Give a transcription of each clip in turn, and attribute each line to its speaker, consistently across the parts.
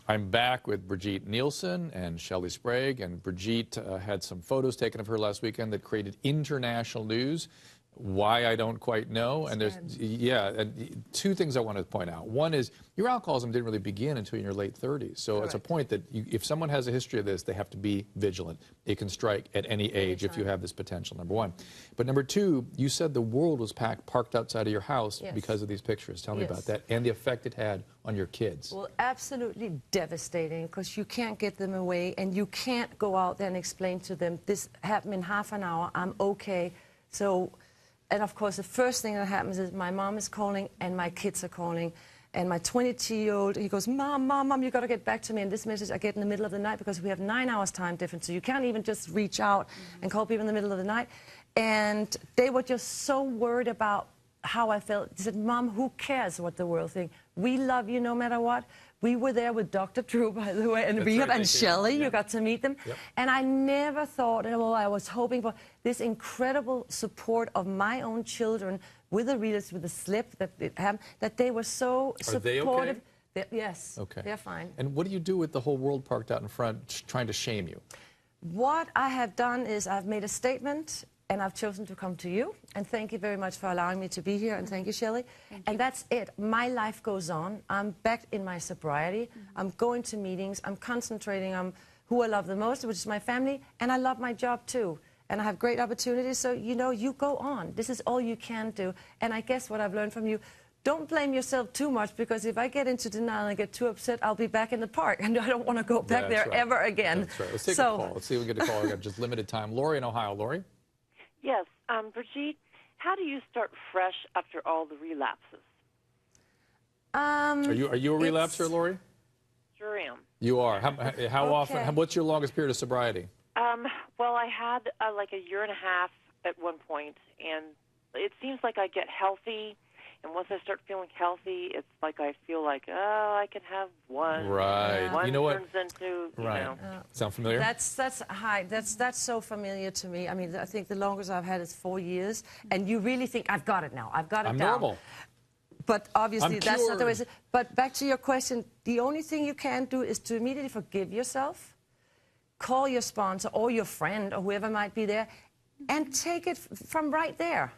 Speaker 1: I'm back with Brigitte Nielsen and Shelley Sprague, and Brigitte had some photos taken of her last weekend that created international news. Why, I don't quite know. And there's, and two things I want to point out. One is your alcoholism didn't really begin until in your late 30s. So Correct. It's a point that if someone has a history of this, they have to be vigilant. It can strike at any age if you have this potential, number one. But number two, you said the world was parked outside of your house because of these pictures. Tell me about that and the effect it had on your kids.
Speaker 2: Well, absolutely devastating, because you can't get them away and you can't go out there and explain to them, this happened in half an hour, I'm okay. So. And of course, the first thing that happens is my mom is calling and my kids are calling. And my 22-year-old, he goes, Mom, you got to get back to me. And this message I get in the middle of the night, because we have 9 hours time difference. So you can't even just reach out and call people in the middle of the night. And they were just so worried about how I felt. They said, Mom, who cares what the world thinks? We love you no matter what. We were there with Dr. Drew, by the way, and Brigitte and Shelley. You got to meet them. And I never thought, well, I was hoping for this incredible support of my own children with the readers, with the slip that it happened, that they were so supportive.
Speaker 1: They okay?
Speaker 2: Yes, they're fine.
Speaker 1: And what do you do with the whole world parked out in front trying to shame you?
Speaker 2: What I have done is I've made a statement, and I've chosen to come to you. And thank you very much for allowing me to be here. And thank you, Shelley. And that's it. My life goes on. I'm back in my sobriety. I'm going to meetings. I'm concentrating on who I love the most, which is my family. And I love my job, too. And I have great opportunities. So, you know, you go on. This is all you can do. And I guess what I've learned from you, don't blame yourself too much, because if I get into denial and get too upset, I'll be back in the park. And I don't want to go back there ever again.
Speaker 1: That's right. Let's take a call. Let's see if we can get a call. We've got just limited time. Lori in Ohio. Lori?
Speaker 3: Yes, Brigitte, how do you start fresh after all the relapses?
Speaker 1: Are you a relapser, Lori?
Speaker 3: Sure am.
Speaker 1: You are. How often? What's your longest period of sobriety?
Speaker 3: Well, I had like a year and a half at one point, and it seems like I get healthy. And once I start feeling healthy, it's like I feel like, oh, I can have one.
Speaker 1: Right.
Speaker 3: One
Speaker 1: you know what?
Speaker 3: turns into, you know.
Speaker 1: Sound familiar?
Speaker 2: That's so familiar to me. I mean, I think the longest I've had is 4 years. And you really think, I've got it now. I've got it down.
Speaker 1: I'm normal.
Speaker 2: But obviously, that's not the way. But back to your question, the only thing you can do is to immediately forgive yourself, call your sponsor or your friend or whoever might be there, and take it from right there.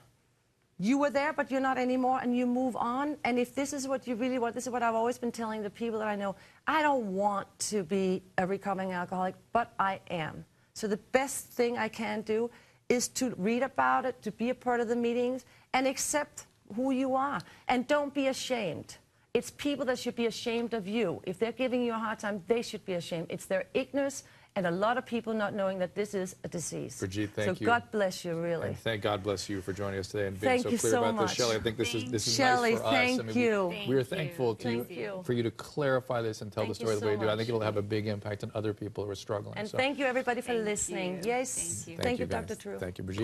Speaker 2: You were there, but you're not anymore, and you move on. And if this is what you really want, this is what I've always been telling the people that I know, I don't want to be a recovering alcoholic, but I am. So the best thing I can do is to read about it, to be a part of the meetings, and accept who you are. And don't be ashamed. It's people that should be ashamed of you. If they're giving you a hard time, they should be ashamed. It's their ignorance and a lot of people not knowing that this is a disease.
Speaker 1: Brigitte, thank you.
Speaker 2: So God bless you, really.
Speaker 1: And thank God bless you for joining us today and being so clear about this. Shelley, I think this is nice for us.
Speaker 2: Shelley, thank you.
Speaker 1: We're thankful to you for you to clarify this and tell the story the way you do. I think it'll have a big impact on other people who are struggling.
Speaker 2: And thank you, everybody, for listening. Yes.
Speaker 1: Thank you,
Speaker 2: Dr. Drew.
Speaker 1: Thank you, Brigitte.